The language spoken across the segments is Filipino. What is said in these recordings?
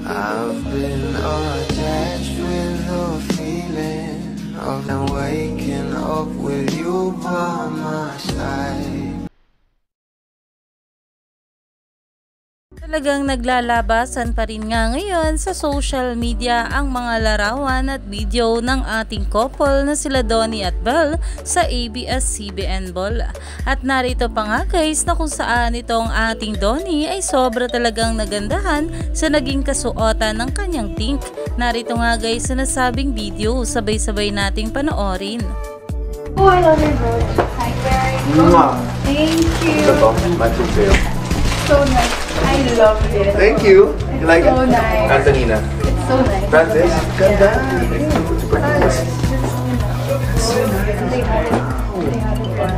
I've been attached with the feeling of waking up with you by my side. Talagang naglalabasan pa rin nga ngayon sa social media ang mga larawan at video ng ating couple na sila Donnie at Belle sa ABS-CBN Ball. At narito pa nga guys na kung saan itong ating Donnie ay sobra talagang nagandahan sa naging kasuotan ng kanyang tink. Narito nga guys sa nasabing video, sabay-sabay nating panoorin. Oh, I love your brooch. Hi, Gary. Thank you. So nice. I love it. Thank you. You like so it? Nice. Antonina. It's so nice. Francis? Ganda. Super nice. They had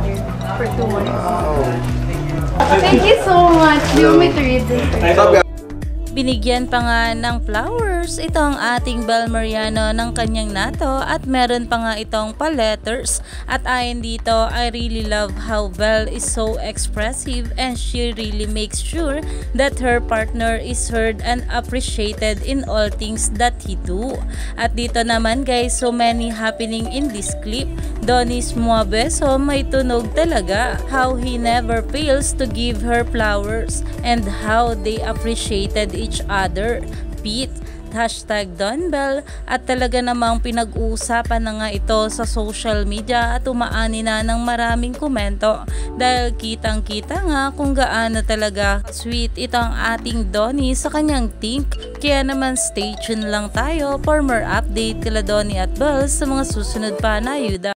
it for 2 months. Wow. Thank you so much. You want me to read this? What's up, guys? Binigyan pa nga ng flowers itong ating Belle Mariano ng kanyang nato at meron pa nga itong pa-letters. At ayon dito, I really love how Belle is so expressive and she really makes sure that her partner is heard and appreciated in all things that he do. At dito naman guys, so many happening in this clip. Donnie's mga beso may tunog talaga. How he never fails to give her flowers and how they appreciated each other. Pete, #DonBelle, at talaga namang pinag-uusapan na nga ito sa social media at umaani na ng maraming komento dahil kitang-kita nga kung gaano talaga sweet itong ating Donnie sa kanyang tink. Kaya naman stay tuned lang tayo for more update kila Donnie at Belle sa mga susunod pa na ayuda.